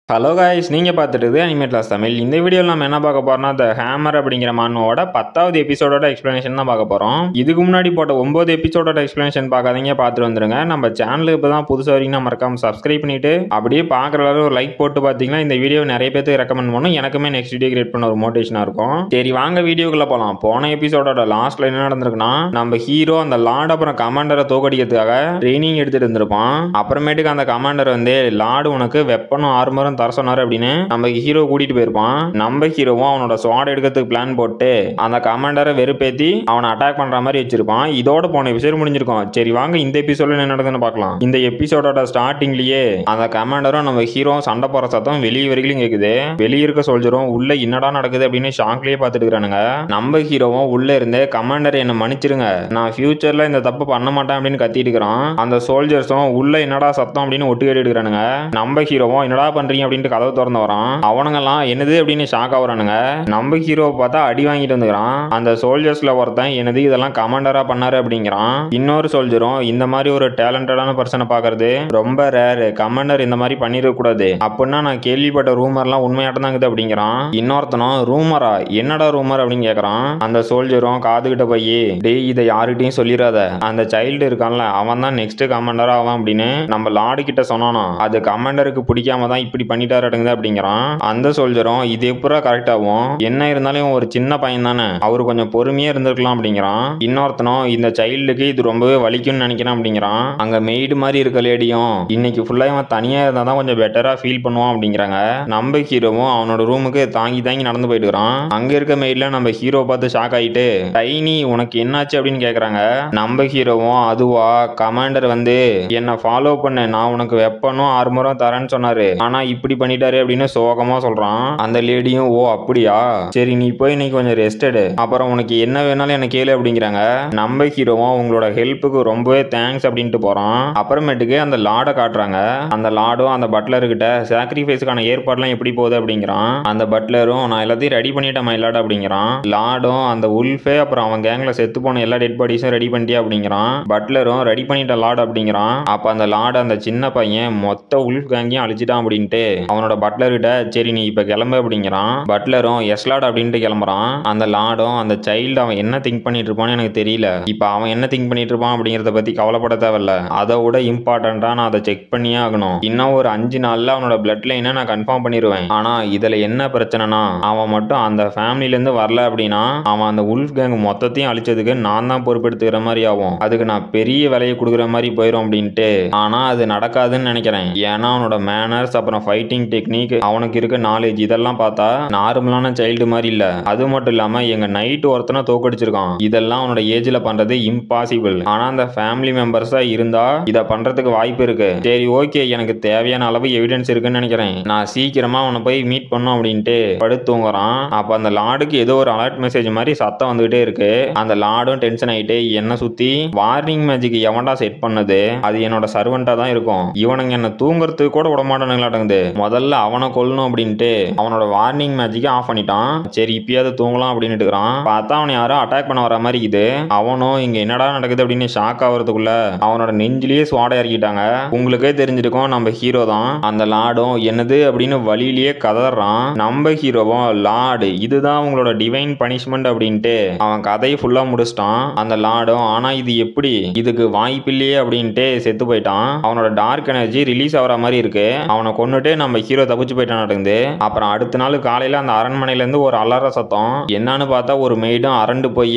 Hello guys, நீங்கள் பார்த்துட்டு இருக்குது அனிமே கிளாஸ் தமிழ். இந்த வீடியோவில் நம்ம என்ன பார்க்க போகிறோம்னா, த ஹேமர் அப்படிங்கிற மானோட 10வது எபிசோடோட எக்ஸ்ப்ளனேஷன் தான் பார்க்க போகிறோம். இதுக்கு முன்னாடி போட்ட 9 எபிசோடோட எக்ஸ்ப்ளனேஷன் பார்க்காதீங்க, பார்த்துட்டு வந்துருங்க. நம்ம சேனலுக்கு இப்போ தான் புதுசாக வரைக்கும் மறக்காம சப்ஸ்கிரைப் பண்ணிட்டு அப்படியே பார்க்குற அளவு ஒரு லைக் போட்டு பார்த்தீங்கன்னா இந்த வீடியோ நிறைய பேருக்கு ரெக்கமெண்ட் பண்ணும். எனக்குமே நெக்ஸ்ட் வீடியோ கிரியேட் பண்ண ஒரு மோட்டிவேஷனாக இருக்கும். சரி வாங்க வீடியோக்குள்ளே போகலாம். போன எபிசோடோட லாஸ்ட்ல என்ன நடந்திருக்குன்னா, நம்ம ஹீரோ அந்த லார்ட் அப்புறம் கமாண்டரை தோக்கடிக்கிறதுக்காக ட்ரைனிங் எடுத்துட்டு இருந்திருப்பான். அப்புறமேட்டுக்கு அந்த கமாண்டர் வந்து லார்டு உனக்கு வெப்பனும் ஆர்மரும் தர சொன்னாரு அப்படின்னு நம்ம ஹீரோ கூட்டிட்டு போயிருப்பான். நம்ம ஹீரோவும் அவனோட ஸ்வாட் எடுக்கிறதுக்கு பிளான் போட்டு அந்த கமாண்டரை வெறுப்பேத்தி அவனை அட்டாக் பண்ற மாதிரி வச்சிருப்பான். இதோட போன எபிசோட் முடிஞ்சிருக்கும். சரி வாங்க இந்த எபிசோட்ல என்ன நடக்குதுன்னு பார்க்கலாம். இந்த எபிசோடோட ஸ்டார்டிங்லயே அந்த கமாண்டரும் நம்ம ஹீரோ சண்டை போற சத்தம் வெளியே வரைக்கும் கேக்குது. வெளியே இருக்க சோல்ஜரும் உள்ள என்னடா நடக்குது அப்படின்னு ஷாக்லயே பார்த்துட்டு இருக்கானுங்க. நம்ம ஹீரோவும் உள்ள இருந்து கமாண்டர் என்ன மன்னிச்சிருங்க, நான் ஃபியூச்சர்ல இந்த தப்பு பண்ண மாட்டேன் அப்படின்னு கத்திட்டு இருக்கிறான். அந்த சோல்ஜர்ஸும் உள்ள என்னடா சத்தம் அப்படின்னு ஒட்டு கேட்டு இருக்கிறானுங்க. நம்ம ஹீரோவும் என்னடா பண்றீங்க அப்படின்னு கதவு திறந்து வரான். அவனுங்கெல்லாம் என்னது அப்படின்னு ஷாக் ஆகுறானுங்க. நம்ம ஹீரோவை பார்த்தா அடி வாங்கிட்டு வந்துக்கிறான். அந்த சோல்ஜர்ஸ்ல ஒருத்தன் என்னது இதெல்லாம் கமாண்டரா பண்ணாரு அப்படிங்கிறான். இன்னொரு சோல்ஜரும் இந்த மாதிரி ஒரு டேலண்டடான பர்சனை பாக்குறது ரொம்ப ரேர், கமாண்டர் இந்த மாதிரி பண்ணிருக்க கூடாது அப்படின்னா நான் கேள்விப்பட்ட ரூமர்லாம் உண்மையாட்டம் தாங்குது அப்படிங்கிறான். இன்னொருத்தனும் ரூமரா, என்னடா ரூமர் அப்படின்னு கேக்குறான். அந்த சோல்ஜரும் காதுகிட்ட போய் டேய் இதை யாருகிட்டையும் சொல்லிடாத, அந்த சைல்டு இருக்கான்ல அவன் தான் நெக்ஸ்ட் கமாண்டரா ஆவான் அப்படின்னு நம்ம லார்டு கிட்ட சொன்னானோ, அது கமாண்டருக்கு பிடிக்காம தான் இப்படி பண்ணிட்டாரு அப்படிங்கிறான். அந்த சோல்ஜரும் இது எப்பரா கரெக்ட் ஆகும், என்ன இருந்தாலும் ஒரு சின்ன பையன் தானே, அவரு கொஞ்சம் பொறுமையா இருந்திருக்கலாம் அப்படிங்கிறான். இன்னொருத்தனும் இந்த சைல்டுக்கு இது ரொம்பவே வலிக்கும்னு நினைக்கிறேன் அப்படிங்கிறான். அங்க மெய்டு மாதிரி இருக்க லேடியும் இன்னைக்கு ஃபுல்லா இவன் தனியா இருந்தா தான் கொஞ்சம் பெட்டரா ஃபீல் பண்ணுவான் அப்படிங்கிறாங்க. நம்ம ஹீரோவும் அவனோட ரூமுக்கு தாங்கி தாங்கி நடந்து போயிட்டு இருக்கான். அங்க இருக்க மெய்டுல நம்ம ஹீரோ பார்த்து ஷாக் ஆயிட்டு டைனி உனக்கு என்னாச்சு அப்படின்னு கேக்குறாங்க. நம்ம ஹீரோவும் அதுவா கமாண்டர் வந்து என்ன ஃபாலோ பண்ணு, நான் உனக்கு வெப்பனும் ஆர்மரும் தரேன்னு சொன்னாரு, ஆனா இப்படி பண்ணிட்டாரு அப்படின்னு சோகமா சொல்றான். அந்த லேடியும் ஓ அப்படியா, சரி நீ போய் இன்னைக்கு கொஞ்சம் ரெஸ்ட் எடு, அப்புறம் உனக்கு என்ன வேணாலும் என்ன கேளு அப்படிங்கிறாங்க. நம்ம ஹீரோவும் உங்களோட ஹெல்ப்புக்கு ரொம்பவே தேங்க்ஸ் அப்படின்ட்டு போறான். அப்புறமேட்டுக்கு அந்த லார்டை காட்டுறாங்க. அந்த லார்டும் அந்த பட்லர் கிட்ட சாக்ரிஃபைஸ்க்கான ஏற்பாடுலாம் எப்படி போகுது அப்படிங்கிறான். அந்த பட்லரும் நான் எல்லாத்தையும் ரெடி பண்ணிட்டேன் மை லார்ட் அப்படிங்கிறான். லார்டும் அந்த உல்ஃபே அப்புறம் அவன் கேங்ல செத்து போன எல்லா டெட் பாடிஸும் ரெடி பண்ணிட்டியா அப்படிங்கிறான். பட்லரும் ரெடி பண்ணிட்ட லார்ட் அப்படிங்கிறான். அப்ப அந்த லார்டு அந்த சின்ன பையன் மொத்த உல்ஃப் கேங்கையும் அழிச்சிட்டான் அப்படின்ட்டு அவனோட பட்லர் கிட்ட சரி நீ இப்ப கிளம்பு அப்படிங்கிறான். பட்லரும் எஸ் லார்ட் அப்படின்ட்டு கிளம்புறான். அந்த லார்டும் அந்த சைல்டு அவன் என்ன திங்க் பண்ணிட்டு இருப்பான்னு எனக்கு தெரியல, இப்ப அவன் என்ன திங்க் பண்ணிட்டு இருப்பான் அப்படிங்கறத பத்தி கவலைப்பட தேவையில்ல, அதை விட இம்பார்ட்டண்டா நான் அதை செக் பண்ணியே ஆகணும். இன்னும் ஒரு 5 நாள்ல அவனோட பிளட் லைனை நான் கன்ஃபார்ம் பண்ணிடுவேன். ஆனா இதுல என்ன பிரச்சனைனா அவன் மட்டும் அந்த ஃபேமிலில இருந்து வரல அப்படின்னா அவன் அந்த உல்ஃப் கேங் மொத்தத்தையும் அழிச்சதுக்கு நான் தான் பொறுப்பெடுத்துக்கிற மாதிரி ஆகும், அதுக்கு நான் பெரிய விலையை கொடுக்குற மாதிரி போயிடும் அப்படின்ட்டு. ஆனா அது நடக்காதுன்னு நினைக்கிறேன். ஏன்னா அவனோட மேனர்ஸ் அப்புறம் ஃபைட்டிங் டெக்னிக் அவனுக்கு இருக்க நாலேஜ் இதெல்லாம் பார்த்தா நார்மலான சைல்டு மாதிரி இல்ல. அது மட்டும் இல்லாம எங்க நைட் ஒருத்தனை தோக்கடிச்சிருக்கான், இதெல்லாம் அவனோட ஏஜ்ல பண்றது இம்பாசிபிள். ஆனா அந்த ஃபேமிலி மெம்பர்ஸா இருந்தா இத பண்றதுக்கு வாய்ப்பு இருக்கு. சரி ஓகே, எனக்கு தேவையான அளவு எவிடன்ஸ் இருக்குன்னு நினைக்கிறேன், நான் சீக்கிரமா அவனை போய் மீட் பண்ணும் அப்படின்ட்டு படுத்து தூங்குறான். அப்ப அந்த லார்டுக்கு ஏதோ ஒரு அலர்ட் மெசேஜ் மாதிரி சத்தம் வந்துகிட்டே இருக்கு. அந்த லார்டும் டென்ஷன் ஆயிட்டு என்ன சுத்தி வார்னிங் மேஜிக் எவன்டா செட் பண்ணது, அது என்னோட சர்வெண்டா தான் இருக்கும், இவனுங்க என்ன தூங்குறதுக்கு கூட விட மாட்டானுங்களாட்டங்குது, முதல்ல அவனை கொல்லணும் அப்படின்ட்டு அவனோட வார்னிங் மேஜிக்கை ஆஃப் பண்ணிட்டான். சரி இப்பயாவது தூங்கலாம் அப்படின்னு இருக்கிறான். பார்த்தா அவனை யாரும் அட்டாக் பண்ண வர மாதிரி இது. அவனும் இங்க என்னடா நடக்குது அப்படின்னு ஷாக் ஆகிறதுக்குள்ள அவனோட நெஞ்சிலேயே ஸ்வாட இறக்கிட்டாங்க. உங்களுக்கே தெரிஞ்சிருக்கும் நம்ம ஹீரோ தான். அந்த லார்டும் என்னது அப்படின்னு வழியிலேயே கதறான். நம்ம ஹீரோவும் லார்டு இதுதான் உங்களோட டிவைன் பனிஷ்மெண்ட் அப்படின்ட்டு அவன் கதையை ஃபுல்லா முடிச்சிட்டான். அந்த லார்டும் ஆனா இது எப்படி, இதுக்கு வாய்ப்பில்லையே அப்படின்ட்டு செத்து போயிட்டான். அவனோட டார்க் எனர்ஜி ரிலீஸ் ஆகிற மாதிரி இருக்கு. அவனை கொண்டுட்டு நம்ம ஹீரோ தப்பிச்சு போயிட்டான் நடக்குது. அப்புறம் அடுத்த நாள் காலையில அந்த அரண்மனையில இருந்து ஒரு அலற சத்தம். என்னன்னு பார்த்தா ஒரு மெய்டும் அரண்டு போய்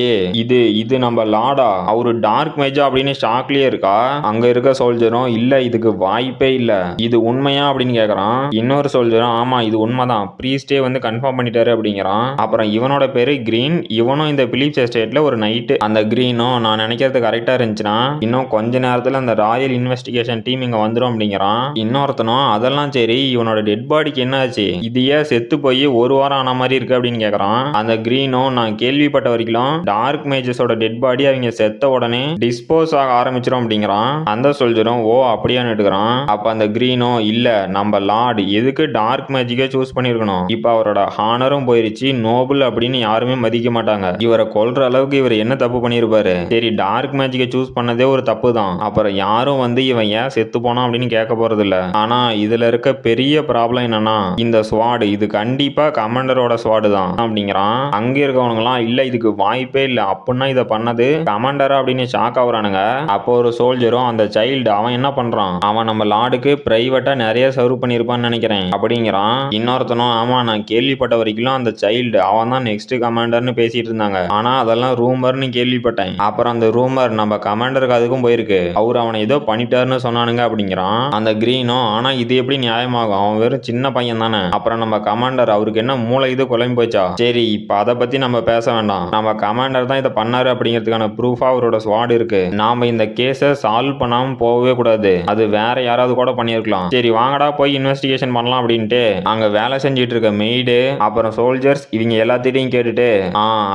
இது நம்ம லார்டா, அவரு டார்க் மேஜா அப்படின்னு ஷாக்லயே இருக்கா. அங்க இருக்க சோல்ஜரும் இல்ல இதுக்கு வாய்ப்பே இல்ல, இது உண்மையா அப்படின்னு கேக்குறான். இன்னொரு சோல்ஜரும் ஆமா இது உண்மைதான், பிரீஸ்டே வந்து கன்ஃபார்ம் பண்ணிட்டாரு அப்படிங்கிறான். அப்புறம் இவனோட பேரு கிரீன், இவனும் இந்த பிலிப்ஸ் எஸ்டேட்ல ஒரு நைட்டு. அந்த கிரீனும் நான் நினைக்கிறது கரெக்டா இருந்துச்சுன்னா இன்னும் கொஞ்ச நேரத்துல அந்த ராயல் இன்வெஸ்டிகேஷன் டீம் இங்க வந்துடும் அப்படிங்கிறான். இன்னொருத்தனும் அதெல்லாம் சரி இவனோட டெட் பாடிக்கு என்ன ஆச்சு, இது ஏன் செத்து போய் ஒரு வாரம் ஆன மாதிரி இருக்கு அப்படின்னு கேக்குறான். அந்த கிரீனும் நான் கேள்விப்பட்ட வரைக்கும் டார்க் மேஜஸோட டெட் பாடி அவங்க செத்த உடனே டிஸ்போஸ் ஆக ஆரம்பிச்சிடும் அப்படிங்கிறான். அந்த சோல்ஜரும் ஓ அப்படியான்னு எடுக்கிறான். அப்ப அந்த கிரீனும் இல்ல நம்ம லார்டு எதுக்கு டார்க் மேஜிக்கை சூஸ் பண்ணிருக்கணும், இப்ப அவரோட ஹானரும் போயிருச்சு, நோபல் அப்படின்னு யாருமே மதிக்க மாட்டாங்க, இவரை கொல்ற அளவுக்கு இவர் என்ன தப்பு பண்ணிருப்பாரு, சரி டார்க் மேஜிக்கை சூஸ் பண்ணதே ஒரு தப்பு தான், அப்புறம் யாரும் வந்து இவன் ஏன் செத்து போனான் அப்படின்னு கேட்க போறது இல்ல. ஆனா இதுல இருக்க பெரிய பெரிய ப்ராப்ளம் என்னன்னா இந்த ஸ்வாடு இது கண்டிப்பா கமாண்டரோட ஸ்வாடு தான் அப்படிங்கிறான். அங்க இருக்கவனுங்களாம் இல்ல இதுக்கு வாய்ப்பே இல்ல, அப்படின்னா இதை பண்ணது கமாண்டரா அப்படின்னு ஷாக் ஆகுறானுங்க. அப்போ ஒரு சோல்ஜரும் அந்த சைல்டு அவன் என்ன பண்றான், அவன் நம்ம லார்டுக்கு பிரைவேட்டா நிறைய சர்வ் பண்ணிருப்பான்னு நினைக்கிறேன் அப்படிங்கிறான். இன்னொருத்தனும் ஆமா நான் கேள்விப்பட்ட வரைக்கும் அந்த சைல்டு அவன் தான் நெக்ஸ்ட் கமாண்டர்னு பேசிட்டு இருந்தாங்க, ஆனா அதெல்லாம் ரூமர்னு கேள்விப்பட்டேன். அப்புறம் அந்த ரூமர் நம்ம கமாண்டருக்கு அதுக்கும் போயிருக்கு, அவர் அவனை ஏதோ பண்ணிட்டாருன்னு சொன்னானுங்க அப்படிங்கிறான். அந்த கிரீனும் ஆனா இது எப்படி நியாயமாகும், அவன் வெறும் சின்ன பையன் தானே, அப்புறம் நம்ம கமாண்டர் அவருக்கு என்ன மூளை இது குழம்பு போச்சா, சரி இப்ப அதை பத்தி நம்ம பேச வேண்டாம், நம்ம கமாண்டர் தான் இதை பண்ணாரு அப்படிங்கிறதுக்கான ப்ரூஃபா அவரோட ஸ்வாட் இருக்கு, நாம இந்த கேஸை சால்வ் பண்ணாம போகவே கூடாது, அது வேற யாராவது கூட பண்ணிருக்கலாம், சரி வாங்கடா போய் இன்வெஸ்டிகேஷன் பண்ணலாம் அப்படின்ட்டு அங்க வேலை செஞ்சிட்டு இருக்க மெய்டு அப்புறம் சோல்ஜர்ஸ் இவங்க எல்லாத்திட்டையும் கேட்டுட்டு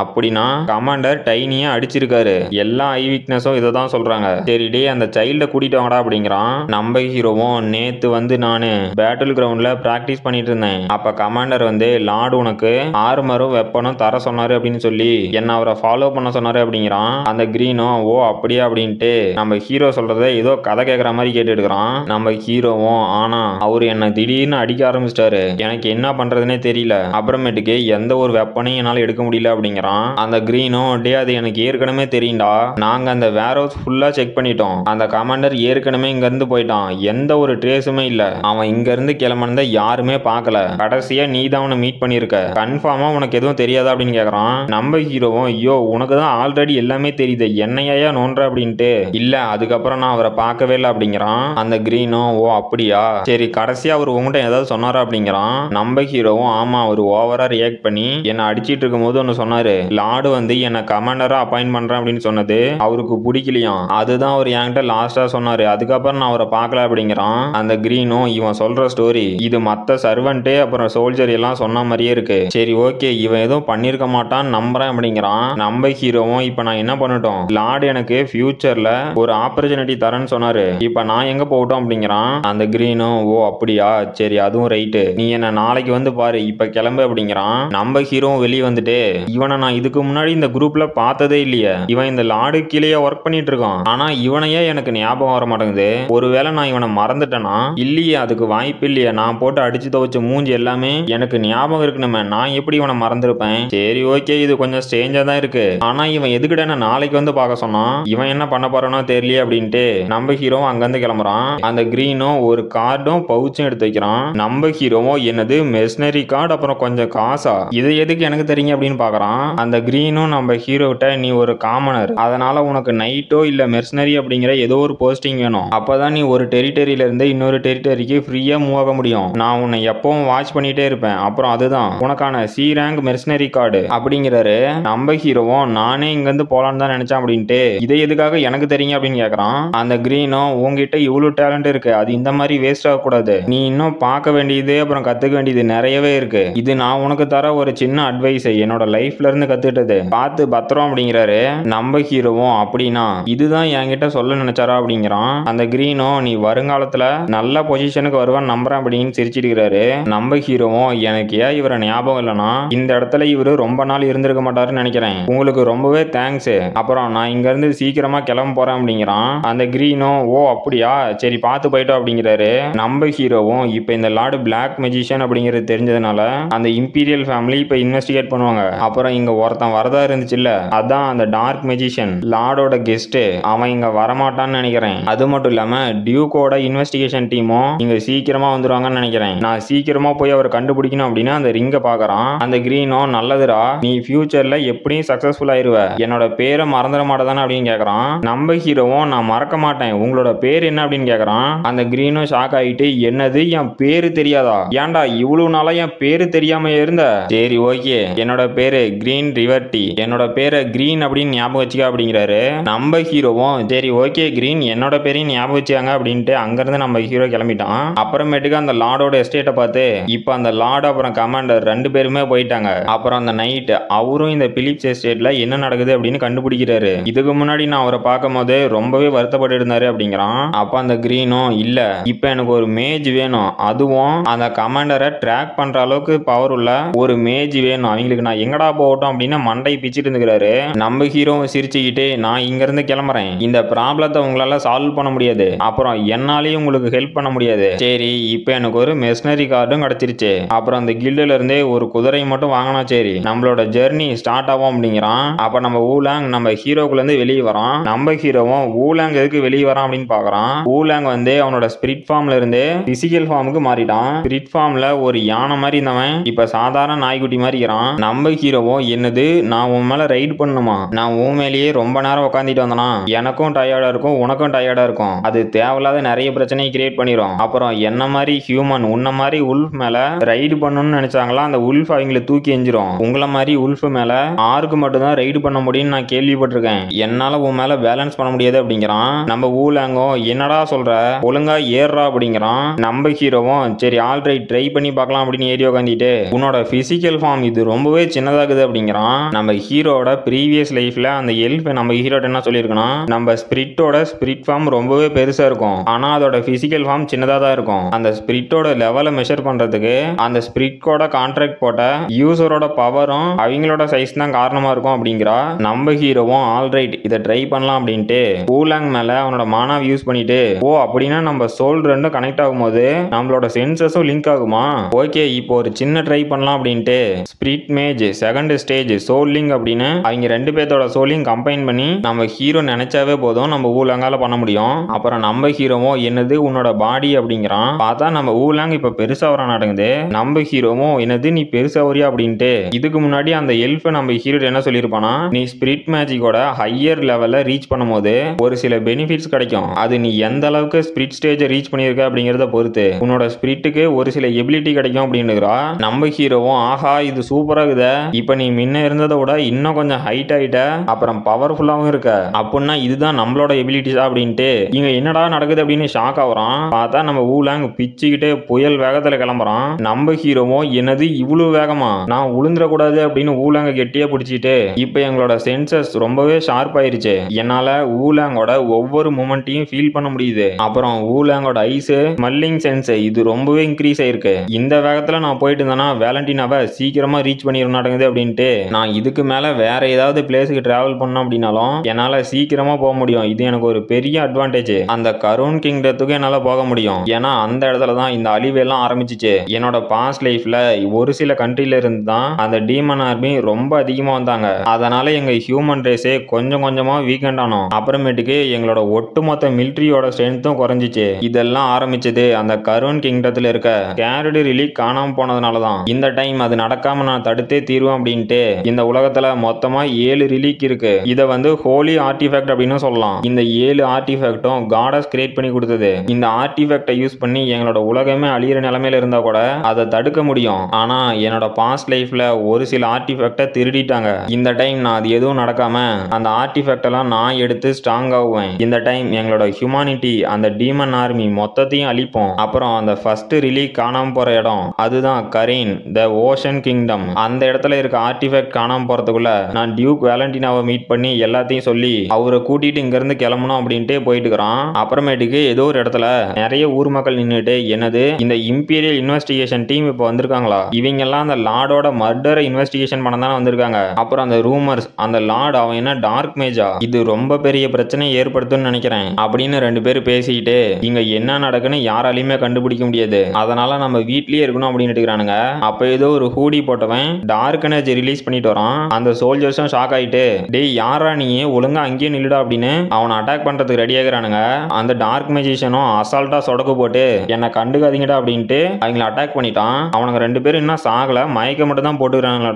அப்படின்னா கமாண்டர் டைனியா அடிச்சிருக்காரு, எல்லா ஐ வீக்னஸும் இதை தான் சொல்றாங்க, சரி டே அந்த சைல்ட கூட்டிட்டு வாங்கடா அப்படிங்கிறான். நம்ம ஹீரோவும் நேத்து வந்து நானு பேட்டில் கிரவுண்ட்ல பிராக்டிஸ் பண்ணிட்டு இருந்தேன், அப்ப கமாண்டர் வந்து லார்டு உனக்கு ஆர்மரும் வெப்பனும் தர சொன்னாரு அப்படின்னு சொல்லி என்ன அவரை ஃபாலோ பண்ண சொன்னாரு அப்படிங்கிறான். அந்த கிரீனும் ஓ அப்படியே அப்படின்ட்டு நம்ம ஹீரோ சொல்றதை ஏதோ கதை கேட்கற மாதிரி கேட்டு எடுக்கிறான். நம்ம ஹீரோவும் ஆனா அவரு என்ன திடீர்னு அடிக்க ஆரம்பிச்சிட்டாரு, எனக்கு என்ன பண்றதுன்னே தெரியல, அப்புறமேட்டுக்கு எந்த ஒரு வெப்பனையும் என்னால எடுக்க முடியல அப்படிங்கிறான். அந்த கிரீனும் டே அது எனக்கு ஏற்கனவே தெரியும்டா, நாங்க அந்த வேர் ஹவுஸ் ஃபுல்லா செக் பண்ணிட்டோம், அந்த கமாண்டர் ஏற்கனவே இங்க இருந்து போயிட்டான், எந்த ஒரு ட்ரேஸுமே இல்ல, அவன் இங்க இருந்து கிளம்பினத யாருமே பார்க்கல, கடைசியா நீ தான் அவனை மீட் பண்ணிருக்க, கன்ஃபார்மா உனக்கு எதுவும் தெரியாதா அப்படின்னு கேக்குறான். நம்ம ஹீரோவும் ஐயோ உனக்கு தான் ஆல்ரெடி எல்லாமே தெரியுது என்னையா நோன்ற அப்படின்ட்டு இல்ல அதுக்கப்புறம் நான் அவரை பார்க்கவே இல்லை அப்படிங்கிறான். அந்த கிரீனும் ஓ அப்படியா சரி கடைசியா அவர் உங்ககிட்ட ஏதாவது சொன்னாரா அப்படிங்கிறான். நம்ம ஹீரோவும் ஆமா அவர் ஓவரா ரியாக்ட் பண்ணி என்ன அடிச்சிட்டு இருக்கும் போது ஒன்னு சொன்னாரு, லார்டு வந்து என்ன கமாண்டரா அப்பாயிண்ட் பண்றேன் அப்படின்னு சொன்னது அவருக்கு பிடிக்கலையாம், அதுதான் அவர் என்கிட்ட லாஸ்டா சொன்னாரு, அதுக்கப்புறம் நான் அவரை பார்க்கல அப்படிங்கிறான். அந்த கிரீனும் இவன் சொல்ற ஸ்டோரி இது மத்த சர்வெண்ட் அப்புறம் சோல்ஜர் எல்லாம் சொன்ன மாதிரியே இருக்கு, சரி ஓகே இவன் எதுவும் பண்ணிருக்க மாட்டான் நம்புறேன் அப்படிங்கிறான். நம்ம ஹீரோவும் இப்ப நான் என்ன பண்ணட்டும், லார்டு எனக்கு ஃபியூச்சர்ல ஒரு ஆப்பர்ச்சுனிட்டி தரேன்னு சொன்னாரு, இப்ப நான் எங்க போகட்டும் அப்படிங்கிறான். அந்த கிரீனும் ஓ அப்படியா சரி அதுவும் ரைட்டு, நீ என்ன நாளைக்கு வந்து பாரு இப்ப கிளம்பு அப்படிங்கிறான். நம்ம ஹீரோவும் வெளியே வந்துட்டு இவனை நான் இதுக்கு முன்னாடி இந்த குரூப்ல பார்த்ததே இல்லையே, இவன் இந்த லார்டு கீழே ஒர்க் பண்ணிட்டு இருக்கான், ஆனா இவனையே எனக்கு ஞாபகம் வர மாட்டேங்குது, ஒருவேளை நான் இவனை மறந்துட்டேனா, இல்லையே அதுக்கு வாய்ப்பு இல்லையே, நான் போட்டு அடிச்சு துவச்ச மூஞ்சி எல்லாமே எனக்கு ஞாபகம் இருக்கணுமே, நான் எப்படி இவனை மறந்துருப்பேன், சரி ஓகே இது கொஞ்சம் ஸ்ட்ரேஞ்சா தான் இருக்கு, ஆனா இவன் எதுக்கிட்ட என்ன நாளைக்கு வந்து பார்க்க சொன்னான், இவன் என்ன பண்ண போறானோ தெரியலையே அப்படின்ட்டு நம்ம ஹீரோவும் அங்கிருந்து கிளம்புறான். அந்த கிரீனும் ஒரு கார்டும் பவுச்சும் எடுத்து வைக்கிறான். நம்ம ஹீரோவும் என்னது மெர்சனரி கார்டு அப்புறம் கொஞ்சம் காசா, இது எதுக்கு எனக்கு தெரியுங்க அப்படின்னு பாக்குறான். அந்த கிரீனும் நம்ம ஹீரோ கிட்ட நீ ஒரு காமனர், அதனால உனக்கு நைட்டோ இல்ல மெர்சனரி அப்படிங்கிற ஏதோ ஒரு போஸ்டிங் வேணும், அப்பதான் நீ ஒரு டெரிட்டரியில இருந்து இன்னொரு டெரிட்டரிக்கு ஃப்ரீயா மூவ் ஆக முடியும், நான் உன்னை எப்பவும் வாட்ச் பண்ணிட்டே இருப்பேன், அப்புறம் அதுதான் உனக்கான சி ரேங்க் மெர்சனரி கார்டு அப்படிங்கிறாரு. நம்ம ஹீரோவும் நானே இங்க இருந்து போலான்னு தான் நினைச்சேன் அப்படின்ட்டு இதை எதுக்காக எனக்கு தெரியுங்க அப்படின்னு கேக்குறான். அந்த கிரீனும் உங்ககிட்ட இவ்வளவு டேலண்ட் இருக்கு, அது இந்த மாதிரி வேஸ்ட் ஆக கூடாது, நீ இன்னும் பார்க்க வேண்டியது அப்புறம் கத்துக்க வேண்டியது நிறையவே இருக்கு, இது நான் உனக்கு தர ஒரு சின்ன அட்வைஸ், என்னோட லைஃப்ல இருந்து கத்துட்டது, பார்த்து பத்திரம் அப்படிங்கிறாரு. நம்ம ஹீரோவும் அப்படின்னா இதுதான் என்கிட்ட சொல்ல நினைச்சாரா அப்படிங்கிறான். அந்த கிரீனும் நீ வருங்காலத்துல நல்ல பொசிஷனுக்கு வருவான்னு நம்புறேன் அப்படின்னு சிரிச்சிருக்கிறாரு. நம்ம ஹீரோவும் எனக்கு ஏன் இவரை ஞாபகம் இல்லைன்னா இந்த இடத்துல இவரு ரொம்ப நாள் இருந்திருக்க மாட்டாருன்னு நினைக்கிறேன், உங்களுக்கு ரொம்பவே தேங்க்ஸ், அப்புறம் நான் இங்க இருந்து சீக்கிரமா கிளம்ப போறேன் அப்படிங்கிறான். அந்த கிரீனும் ஓ அப்படியா சரி பார்த்து போயிட்டோம் அப்படிங்கிறாரு. நம்ம ஹீரோவும் இப்ப இந்த லார்டு பிளாக் மெஜிஷியன் அப்படிங்கிறது தெரிஞ்சதுனால அந்த இம்பீரியல் ஃபேமிலி இப்ப இன்வெஸ்டிகேட் பண்ணுவாங்க, அப்புறம் இங்க ஒருத்தன் வரதா இருந்துச்சுல்ல அதான் அந்த டார்க் மெஜிஷியன் லார்டோட கெஸ்ட், அவன் இங்க வரமாட்டான்னு நினைக்கிறேன், அது மட்டும் இல்லாம டியூக்கோட இன்வெஸ்டிகேஷன் டீமும் இங்க சீக்கிரமா வந்துருவாங்கன்னு நினைக்கிறேன், நான் சீக்கிரமா போய் அவரை கண்டுபிடிக்கணும் அப்படின்னு அந்த ரிங்க பாக்குறான். அந்த கிரீனும் நல்லதுடா நீ ஃபியூச்சர்ல எப்படியும் சக்சஸ்ஃபுல் ஆயிருவ, என்னோட பேரை மறந்துட மாட்டேதானே அப்படின்னு கேக்குறான். நம்ம ஹீரோவும் நான் மறக்க மாட்டேன், உங்களோட பேர் என்ன அப்படின்னு கேக்குறான். அந்த கிரீனும் ஷாக் ஆகிட்டு என்னது என் பேரு தெரியாதா, ஏன்டா இவ்வளவு நாளா என் பேரு தெரியாம இருந்த, சரி ஓகே என்னோட பேரு கிரீன் ரிவர் டீ, என்னோட பேரை கிரீன் அப்படின்னு ஞாபகம் வச்சுக்க அப்படிங்கிறாரு. நம்ம ஹீரோவும் சரி ஓகே கிரீன் என்னோட பேரையும் ஞாபகம் வச்சுக்காங்க அப்படின்ட்டு அங்கிருந்து நம்ம ஹீரோ கிளம்பிட்டான். அப்புறமேட்டுக்கு அந்த லார்டோட எஸ்டேட்டை பார்த்து இப்ப அந்த லார்டு அப்புறம் கமாண்டர் ரெண்டு பேருமே போயிட்டாங்க. அப்புறம் அந்த நைட் அவரும் இந்த பிலிப்ஸ் எஸ்டேட்ல என்ன நடக்குது அப்படின்னு கண்டுபிடிக்கிறாரு. இதுக்கு முன்னாடி நான் அவரை பார்க்கும் போது ரொம்பவே வருத்தப்பட்டு இருந்தாரு அப்படிங்கிறான். அப்ப அந்த கிரீனும் இல்ல இப்ப எனக்கு ஒரு மேஜ் வேணும், அதுவும் அந்த கமாண்டரை ட்ராக் பண்ற அளவுக்கு பவர் உள்ள ஒரு மேஜ் வேணும், அவங்களுக்கு நான் எங்கடா போகட்டும் அப்படின்னு மண்டை பிச்சுட்டு இருந்துக்கிறாரு. நம்ம ஹீரோ சிரிச்சுக்கிட்டு நான் இங்க இருந்து கிளம்புறேன், இந்த ப்ராப்ளத்தை உங்களால சால்வ் பண்ண முடியாது, அப்புறம் என்னாலேயும் உங்களுக்கு ஹெல்ப் பண்ண முடியாது, சரி இப்போ எனக்கு ஒரு மெஷினரி கார்டும் கிடைச்சிருச்சு. அப்புறம் அந்த கில்டுல இருந்தே ஒரு குதிரை மட்டும் வாங்கினா சரி நம்மளோட ஜெர்னி ஸ்டார்ட் ஆகும் அப்படிங்கிறான். அப்ப நம்ம ஊலாங் நம்ம ஹீரோக்குள்ள இருந்து வெளியே வரோம். நம்ம ஹீரோவும் ஊலாங் எதுக்கு வெளியே வரான் அப்படின்னு பாக்குறான். ஊலாங் வந்து அவனோட ஸ்பிரிட் ஃபார்ம்ல இருந்து பிசிக்கல் ஃபார்முக்கு மாறிட்டான். ஸ்பிரிட் ஃபார்ம்ல ஒரு யானை மாதிரி இருந்தவன் இப்ப சாதாரண நாய்க்குட்டி மாதிரி இருக்கிறான். நம்ம ஹீரோவும் என்னது நான் உன் மேல ரைடு பண்ணணுமா, நான் உன் மேலேயே ரொம்ப நேரம் உட்காந்துட்டு வந்தனா எனக்கும் டயர்டா இருக்கும் உனக்கும் டயர்டா இருக்கும், அது தேவையில்லாத நிறைய பிரச்சனையை கிரியேட் பண்ணிரும். அப்புறம் என்ன மாதிரி ஹியூமன் உன்ன மாதிரி உல்ஃப் மேல ரைடு பண்ணணும்னு நினைச்சாங்களா அந்த உல்ஃப் அவங்களை தூக்கி எஞ்சிரும். உங்களை மாதிரி உல்ஃப் மேல ஆருக்கு மட்டும் தான் ரைடு பண்ண முடியும்னு நான் கேள்விப்பட்டிருக்கேன், என்னால உன் மேல பேலன்ஸ் பண்ண முடியாது அப்படிங்கிறான். நம்ம ஊலாங்கோ என்னடா சொல்ற ஒழுங்கா ஏறா அப்படிங்கிறான். நம்ம ஹீரோவும் சரி ஆல்ரைட் ட்ரை பண்ணி பார்க்கலாம் அப்படின்னு ஏறி உட்காந்துட்டு உன்னோட பிசிக்கல் ஃபார்ம் இது ரொம்பவே சின்னதாகுது அப்படிங்கிறான். நம்ம ஹீரோட ப்ரீவியஸ் லைஃப்ல அந்த எல்ஃப் நம்ம ஹீரோட என்ன சொல்லியிருக்கணும், நம்ம ஸ்பிரிட்டோட ஸ்பிரிட் ஃபார்ம் ரொம்பவே பெருசா இருக்கும் ஆனா அதோட பிசிக்கல் ஃபார்ம் சின்னதா தான் இருக்கும். அந்த ஸ்பிரிட்டோட லெவலை மெஷர் பண்றதுக்கு அந்த ஸ்பிரிட்டோட கான்ட்ராக்ட் போட்ட யூசரோட பவரும் அவங்களோட சைஸ் தான் காரணமா இருக்கும் அப்படிங்கிறா. நம்ம ஹீரோவும் ஆல்ரைட் இதை ட்ரை பண்ணலாம் அப்படின்ட்டு ஊலாங் மேல அவனோட மானாவை யூஸ் பண்ணிட்டு ஓ அப்படின்னா நம்ம சோல் ரெண்டும் கனெக்ட் ஆகும்போது நம்மளோட சென்சஸும் லிங்க் ஆகுமா, ஓகே இப்போ ஒரு சின்ன ட்ரை பண்ணலாம் அப்படின்ட்டு spirit mage second stage soul link அப்படின்னு அவங்க ரெண்டு பேர்த்தோட சோலிங் கம்பைன் பண்ணி நம்ம ஹீரோ நினைச்சாவே போதும் நம்ம ஊலாங்கால பண்ண முடியும். அப்புறம் நம்ம ஹீரோவும் என்னது உன்னோட பாடி அப்படிங்கிறான். பார்த்தா நம்ம ஊலாங் இப்ப பெருசா வர நடக்குது. நம்ம ஹீரோவும் என்னது நீ பெருசா வரியா அப்படின்ட்டு இதுக்கு முன்னாடி அந்த எல்ஃப் நம்ம ஹீரோ என்ன சொல்லியிருப்பானா, நீ ஸ்பிரிட் மேஜிக்கோட ஹையர் லெவல்ல ரீச் பண்ணும்போது ஒரு சில பெனிஃபிட்ஸ் கிடைக்கும், அது நீ எந்த அளவுக்கு ஸ்பிரிட் ஸ்டேஜை ரீச் பண்ணியிருக்க அப்படிங்கறத பொறுத்து உன்னோட ஸ்பிரிட்டுக்கு ஒரு சில எபிலிட்டி கிடைக்கும் அப்படின்னுறா. நம்ம ஹீரோவும் ஆஹா இது சூப்பரா இருக்குதே, இப்ப நீ முன்ன இருந்ததை விட இன்னும் கொஞ்சம் ஹைட் ஆயிட்ட அப்புறம் பவர்ஃபுல்லாவும் இருக்க அப்படின்னா இதுதான் நம்மளோட எபிலிட்டிஸா அப்படின்ட்டு இங்க என்னடா நடக்குது அப்படின்னு ஷாக் ஆகுறான். பார்த்தா நம்ம ஊலாங் பிச்சுக்கிட்டே புயல் வேகத்துல கிளம்புறான். நம்ம ஹீரோவும் என்னது இவ்வளவு வேகமா, நான் உளுந்துட கூடாது அப்படின்னு ஊலாங்க கெட்டியா பிடிச்சிட்டு இப்ப எங்களோட சென்சஸ் ரொம்பவே ஷார்ப் ஆயிருச்சு, என்னால ஊலாங்கோட ஒவ்வொரு மூமெண்ட்டையும் ஃபீல் பண்ண முடியுது. அப்புறம் ஊலாங்கோட ஐஸ் ஸ்மெல்லிங் சென்ஸ் இது ரொம்பவே இன்க்ரீஸ் ஆயிருக்கு, இந்த வேகத்துல நான் போயிட்டு இருந்தேன்னா வேலண்டினாவை சீக்கிரமா ரீச் பண்ணிட நடக்குது அப்படின்ட்டு நான் இதுக்கு மேல வேற ஏதாவது பிளேஸுக்கு டிராவல் பண்ணோம் அப்படின்னாலும் என்னால சீக்கிரமா போக முடியும், இது எனக்கு ஒரு பெரிய அட்வான்டேஜ், அந்த கரூன் கிங்டத்துக்கு என்னால போக முடியும், ஏன்னா அந்த இடத்துல தான் இந்த அழிவு எல்லாம் ஆரம்பிச்சிச்சு. என்னோட பாஸ்ட் லைஃப்ல ஒரு சில கண்ட்ரில இருந்து தான் அந்த டீமன் ஆர்மி ரொம்ப அதிகமா வந்தாங்க, அதனால எங்க ஹியூமன் ரேஸே கொஞ்சம் கொஞ்சமா வீக்கெண்ட் ஆனோம். அப்புறமேட்டுக்கு எங்களோட ஒட்டுமொத்த மிலிட்டரியோட ஸ்ட்ரென்த்தும் குறைஞ்சிச்சு. இதெல்லாம் ஆரம்பிச்சது அந்த கரூன் கிங்டத்துல இருக்க கேரடு ரிலீக் காணாம போனதுனால தான். இந்த டைம் அது நடக்காம நான் தடுத்தே தீர்வேன் அப்படின்ட்டு இந்த உலகத்துல மொத்தமா 7 ரிலீக் இருக்கு. இத வந்து ஹோலி ஆர்டிஃபேக்ட் அப்படின்னு சொல்லலாம். இந்த 7 ஆர்டிஃபேக்டும் காடஸ் கிரியேட் பண்ணி கொடுத்தது. இந்த ஆர்டிஃபேக்டை யூஸ் பண்ணி எங்களோட உலகமே அழியிற நிலைமையில இருந்தா கூட அதை தடுக்க முடியும். ஆனா என்னோட பாஸ்ட் லைஃப்ல ஒரு சில ஆர்டிஃபேக்டை திருடிட்டாங்க. இந்த டைம் நான் அது எதுவும் நடக்காம அந்த ஆர்டிஃபேக்ட் எல்லாம் நான் எடுத்து ஸ்ட்ராங் ஆகுவேன். இந்த டைம் எங்களோட ஹியூமானிட்டி அந்த டீமன் ஆர்மி மொத்தத்தையும் அழிப்போம். அப்புறம் அந்த ஃபர்ஸ்ட் ரிலீக் காணாம போற இடம் அதுதான் கரீன் த ஓஷன் கிங்டம். அந்த இடத்துல இருக்க ஆர்டிஃபேக்ட் காணாம போறதுக்குள்ள நான் டியூக் வேலண்டினாவை மீட் பண்ணி எல்லாத்தையும் சொல்லி அவரை கூட்டிட்டு இங்க இருந்து கிளம்பணும் அப்படின்ட்டு போயிட்டு இருக்கிறான். அப்புறமேட்டுக்கு ஏதோ ஒரு இடத்துல நிறைய ஊர் மக்கள் நின்றுட்டு என்னது இந்த இம்பீரியல் இன்வெஸ்டிகேஷன் டீம் இப்போ வந்திருக்காங்களா, இவங்க எல்லாம் அந்த லார்டோட மர்டரை இன்வெஸ்டிகேஷன் பண்ண தானே வந்திருக்காங்க. அப்புறம் அந்த ரூமர்ஸ் அந்த லார்ட் அவன் என்ன டார்க் மேஜா, இது ரொம்ப பெரிய பிரச்சனை ஏற்படுத்தும்னு நினைக்கிறேன் அப்படின்னு ரெண்டு பேரும் பேசிக்கிட்டு இங்க என்ன நடக்குன்னு யாராலையுமே கண்டுபிடிக்க முடியாது, அதனால நம்ம வீட்லயே இருக்கணும் அப்படின்னு இருக்கிறானுங்க. அப்ப ஏதோ ஒரு ஹூடி போட்டவன் டார்க் எனர்ஜி ரிலீஸ் பண்ணிட்டு வரான். அந்த சோல்ஜர்ஸும் ஷாக் ஆயிட்டு டேய் யாரா நீ ஒழுங்கா அங்கேயே நில்லுடா அப்படின்னு அவனை அட்டாக் பண்றதுக்கு ரெடி ஆகிறானுங்க. அந்த டார்க் மேஜிஷியனும் அசால்ட்டா சொடக்கு போட்டு என்ன கண்டுக்காதீங்கடா அப்படின்ட்டு அவங்களை அட்டாக் பண்ணிட்டான். அவனுங்க ரெண்டு பேரும் இன்னும் சாகல, மயக்க மட்டும் தான் போட்டுக்கிறாங்க.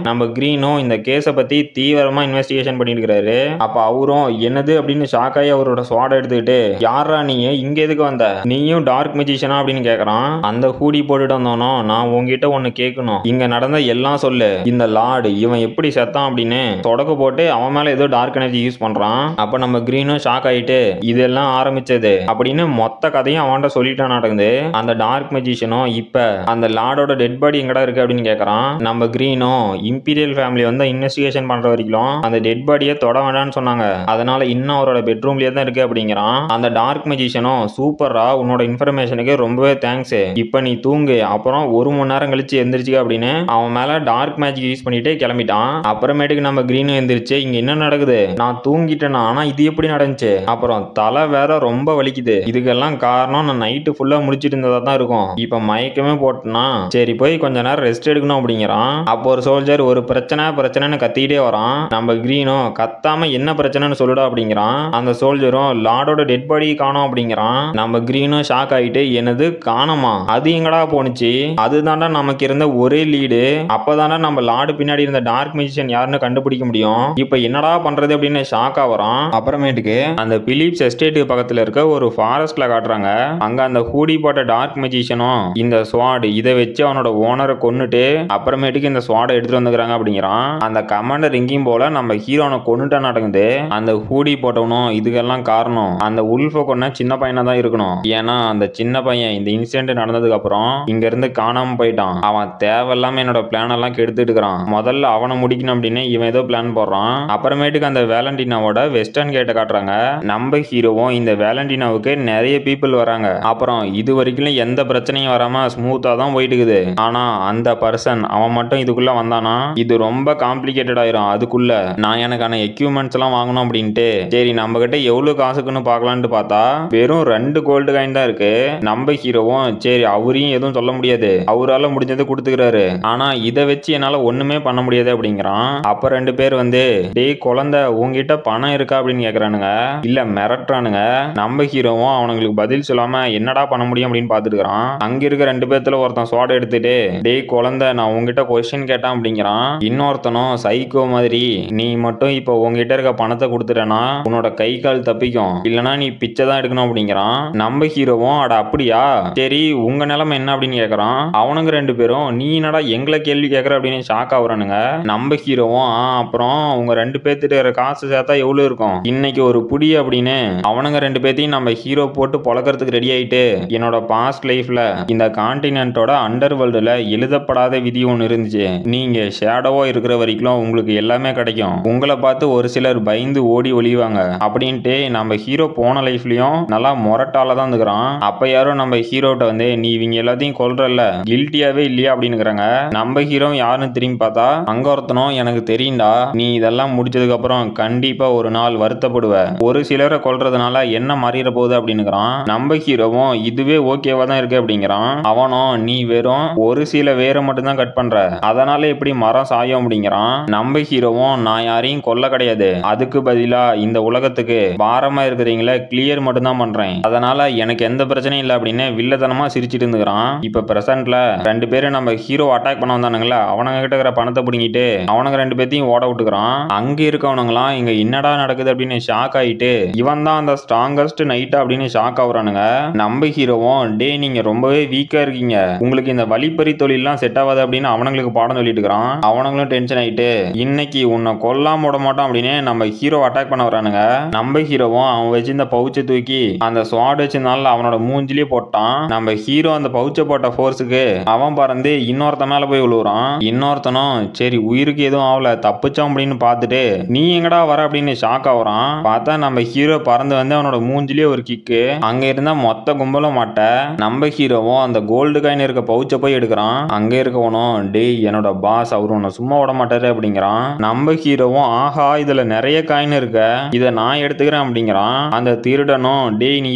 நம்ம கிரீனும் இந்த கேஸை பத்தி தீவிரமா இன்வெஸ்டிகேஷன் பண்ணிட்டு இருக்காரு. அப்ப அவரும் என்னது அப்படின்னு ஷாக் ஆகி அவரோட ஸ்வாட எடுத்துக்கிட்டு யாரா நீ இங்க எதுக்கு வந்த, நீயும் டார்க் மேஜிஷியனா அப்படின்னு கேக்குறான். அந்த ஹூடி போட்டுட்டு வந்தோனோ நான் உங்ககிட்ட ஒண்ணு கேட்கணும், இங்க நடந்த எல்லாம் சொல்லு, இந்த லார்டு இவன் எப்படி செத்தான் அப்படின்னு தொடக்க போட்டு அவன் மேல ஏதோ டார்க் எனர்ஜி யூஸ் பண்றான். அப்ப நம்ம கிரீனும் ஷாக் ஆயிட்டு இதெல்லாம் ஆரம்பிச்சது அப்படின்னு மொத்த கதையும் அவன்கிட்ட சொல்லிட்டான் நடக்குது. அந்த டார்க் மேஜிஷியனும் இப்ப அந்த லார்டோட டெட் பாடி எங்கடா இருக்கு அப்படின்னு கேக்குறான். நம்ம கிரீனும் இம்பீரியல் ஃபேமிலி வந்து இன்வெஸ்டிகேஷன் பண்ற வரைக்கும் அந்த டெட் பாடியை தொட வேண்டாம்னு சொன்னாங்க, அதனால இன்னும் அவரோட பெட்ரூம்லயே தான் இருக்கு அப்படிங்கிறான். அந்த டார்க் மேஜிஷியனும் சூப்பரா உன்னோட இன்ஃபர்மேஷனுக்கு ரொம்பவே தேங்க்ஸ், இப்ப நீ தூங்கு அப்புறம் 1 மணி நேரம் கழிச்சு எந்திரிச்சுக்க அப்படின்னு அவன் மேல டார்க் மேஜிக் யூஸ் பண்ணிட்டு கிளம்பிட்டான். அப்புறமேட்டுக்கு நம்ம கிரீனும் எந்திரிச்சு இங்க என்ன நடக்குது, நான் தூங்கிட்டேனா, ஆனா இது எப்படி நடந்துச்சு, அப்புறம் தலை வேற ரொம்ப வலிக்குது, இதுக்கெல்லாம் காரணம் நான் நைட்டு ஃபுல்லா முடிச்சிட்டு இருந்ததா தான் இருக்கும். இப்ப மயக்கமே போட்டுனா சரி போய் கொஞ்ச நேரம் ரெஸ்ட் எடுக்கணும் அப்படிங்கிறான். அப்போ ஒரு சோல்ஜர் ஒரு பிரச்சனைன்னு கத்திக்கிட்டே வரான். நம்ம கிரீனும் கத்தாம என்ன பிரச்சனைன்னு சொல்லுடா அப்படிங்கிறான். அந்த சோல்ஜரும் லார்டோட டெட் பாடி காணோம் அப்படிங்கிறான். நம்ம கிரீனும் ஷாக் ஆயிட்டு என்னது காணோமா, அது எங்கடா போனுச்சு, அதுதான்டா நமக்கு இருந்த ஒரே லீடு, அப்பதான்டா நம்ம லார்டு பின்னாடி இருந்த டார்க் மேஜிஷியன் யாருன்னு கண்டுபிடிக்க முடியும், இப்ப என்னடா பண்றது அப்படின்னு ஷாக் ஆவறான். அப்புறமேட்டுக்கு அந்த பிலிப்ஸ் எஸ்டேட்டுக்கு பக்கத்துல இருக்க ஒரு ஃபாரஸ்ட்ல காட்டுறாங்க. அங்க அந்த ஹூடி போட்ட டார்க் மேஜிஷியனும் இந்த ஸ்வாட் இதை வச்சு அவனோட ஓனரை கொன்னுட்டு அப்புறமேட்டுக்கு இந்த ஸ்வாடை எடுத்துட்டு வந்துக்கிறாங்க அப்படிங்கிறான். அந்த கமாண்டர் எங்கேயும் போல நம்ம ஹீரோனை கொன்னுட்டா நடக்குது. அந்த ஹூடி போட்டவனும் இதுக்கெல்லாம் காரணம் அந்த உல்ஃபை கொன்ன சின்ன பையனா தான் இருக்கணும். ஏன்னா அந்த சின்ன பையன் இந்த இன்சிடென்ட் நடந்ததுக்கு அப்புறம் இங்க இருந்து காணாம போயிட்டான். அவன் தேவையில்லாம என்னோட பிளான் எல்லாம் கெடுத்துட்டு இருக்கிறான். முதல்ல அவனை முடிக்கணும் அப்படின்னு இவன் ஏதோ பிளான் போடுறான். அப்புறமேட்டுக்கு அந்த வேலண்டினாவோட வெஸ்டர்ன் கேட்டை காட்டுறாங்க. நம்ம ஹீரோவும் இந்த வேலண்டினாவுக்கு நிறைய பீப்புள் வராங்க. அப்புறம் இது வரைக்கும் எந்த பிரச்சனையும் வராம ஸ்மூத்தா தான் போயிட்டு இருக்குது. ஆனா அந்த பர்சன் அவன் மட்டும் இதுக்குள்ள வந்தானா இது ரொம்ப காம்ப்ளிகேட்டட் ஆயிரும். அதுக்குள்ள நான் எனக்கான எக்யூப்மெண்ட்ஸ் எல்லாம் வாங்கணும் அப்படின்ட்டு சரி நம்ம கிட்ட எவ்வளவு காசுக்குன்னு பார்க்கலான்னு பார்த்தா வெறும் 2 கோல்டு காயின் தான் இருக்கு. நம்ம ஹீரோவும் சரி அவரையும் எதுவும் சொல்ல முடியாது, அவரால் முடிஞ்சதை கொடுத்துக்கிறாரு. ஆனா இதை வச்சு என்னால ஒண்ணுமே பண்ண முடியாது அப்படிங்கிறான். அப்ப 2 பேர் வந்து டேய் குழந்தை உங்ககிட்ட பணம் இருக்கா அப்படின்னு கேக்குறானுங்க. இல்ல மிரட்டுறானுங்க. நம்ம ஹீரோவும் அவனுங்களுக்கு பதில் சொல்லாம என்னடா பண்ண முடியும் அப்படின்னு பாத்துட்டு இருக்கான். அங்க இருக்க 2 பேர்த்துல ஒருத்தன் சோட எடுத்துட்டு டேய் குழந்தை நான் உங்ககிட்ட கொஸ்டின் கேட்டான் அப்படிங்கிறான். இன்னொருத்தனும் சைக்கோ மாதிரி நீ மட்டும் இப்போ உங்ககிட்ட இருக்க பணத்தை கொடுத்துட்டேன்னா உன்னோட கை கால் தப்பிக்கும், இல்லனா நீ பிச்சை தான் எடுக்கணும் அப்படிங்கிறான். நம்ம ஹீரோவும் அட அப்படியா சரி உங்க நிலைமை என்ன அப்படின்னு கேக்குறான். அவனுங்க 2 பேரும் நீ என்னடா எங்களை கேள்வி கேட்கற அப்படின்னு ஷாக் ஆகுறானுங்க. நம்ம ஹீரோவும் அப்புறம் உங்க 2 பேர்த்திட்ட காசு சேர்த்தா எவ்வளவு இருக்கும் இன்னைக்கு ஒரு புடி அப்படின்னு அவனுங்க 2 பேர்த்தையும் நம்ம ஹீரோ போட்டு பொழக்கிறதுக்கு ரெடி ஆயிட்டு என்னோட பாஸ்ட் லைஃப்ல இந்த கான்டினென்ட்டோட அண்டர் வேர்ல்டுல எழுதப்படாத விதி ஒன்று இருந்துச்சு, நீங்க ஷேடோவா இருக்கிற வரைக்கும் உங்களுக்கு எல்லாமே கிடைக்கும், உங்களை பார்த்து ஒரு சிலர் பயந்து ஓடி ஒளிவாங்க அப்படின்ட்டு நம்ம ஹீரோ போன லைஃப்லயும் நல்லா மொரட்டால தான் இருக்கிறான். அப்ப யாரும் நம்ம ஹீரோட்ட வந்து நீ இவங்க எல்லாத்தையும் கொல்றல்ல கில்ட்டியாவே இல்லையா அப்படின்னுறாங்க. நம்ம ஹீரோ யாருன்னு திரும்பி பார்த்தா அங்க ஒருத்தனும் எனக்கு தெரியும்டா நீ இதெல்லாம் முடிச்சதுக்கு அப்புறம் கண்டிப்பா ஒரு நாள் வருத்தப்படுவ, ஒரு சிலரை கொல்றதுனால என்ன மாறிட போகுது அப்படின்னுறான். நம்ம ஹீரோவும் இதுவே ஓகேவா தான் இருக்கு அப்படிங்கிறான். அவனும் நீ வெறும் ஒரு சில வேரை மட்டும் தான் கட் பண்ற, அதனால எப்படி மரம் சாயும் அப்படிங்கிறான். நம்ம ஹீரோவும் நான் யாரையும் கொல்ல கிடையாது, அதுக்கு பதிலா இந்த உலகத்துக்கு பாரமா இருக்கிறீங்களே கிளியர் மட்டும் தான் பண்றேன், அதனால எனக்கு எந்த பிரச்சனையும் இல்லை அப்படின்னு வில்லத்தனமா சிரிச்சிட்டு இருந்துக்கிறான். இப்ப பிரசன்ட்ல 2 பேரும் நம்ம ஹீரோ அட்டாக் பண்ண வந்தானுங்களா அவனுங்க கிட்ட இருக்கிற பணத்தை பிடிங்கிட்டு அவனுங்க 2 பேர்த்தையும் ஓட விட்டுக்கிறான். அங்க இருக்கவனுங்களாம் இங்க என்னடா நடக்குது அப்படின்னு ஷாக் ஆயிட்டு இவன் தான் அந்த ஸ்ட்ராங்கஸ்ட் நைட்டா அப்படின்னு ஷாக் ஆகுறானுங்க. நம்ம ஹீரோவும் டே நீங்க ரொம்பவே வீக்கா இருக்கீங்க, உங்களுக்கு இந்த வழிப்பறி தொழிலாம் செட் ஆகாது அப்படின்னு அவனுங்களுக்கு பாடம் சொல்லிட்டு இருக்கிறான். அவனுங்களும் டென்ஷன் ஆயிட்டு இன்னைக்கு உன்னை கொல்லாம விட மாட்டோம் அப்படின்னு நம்ம ஹீரோ அட்டாக் பண்ண வரானுங்க. நம்ம ஹீரோவும் அவன் வச்சிருந்த பவுச்சை தூக்கி அந்த ஸ்வாட் வச்சிருந்தால அவனோட மூஞ்சிலே போட்டான். நம்ம ஹீரோ அந்த பவுச்சை போட்ட ஃபோர்ஸுக்கு அவன் பறந்து இன்னொருத்த மேல போய் விழுவுறான். இன்னொருத்தனும் சரி உயிருக்கு எதுவும் ஆகல தப்பிச்சோம் அப்படின்னு பார்த்துட்டு நீ எங்கடா வர அப்படின்னு ஷாக் ஆகுறான். பார்த்தா நம்ம ஹீரோ பறந்து வந்து அவனோட மூஞ்சிலே ஒரு கிக்கு, அங்க இருந்தா மொத்த கும்பலும் மாட்ட. நம்ம ஹீரோவும் அந்த கோல்டு காயின் இருக்க பவுச்சை போய் எடுக்கிறான். அங்க இருக்கவனும் டேய் என்னோட பாஸ் அவரு உன்னை சும்மா விட மாட்டாரு அப்படிங்கிறான். நம்ம ஹீரோவும் ஆஹா இதுல நிறைய காயின் இருக்க இதை நான் எடுத்துக்கிறேன் அப்படிங்கிறான். அந்த திருடனும் டேய் நீ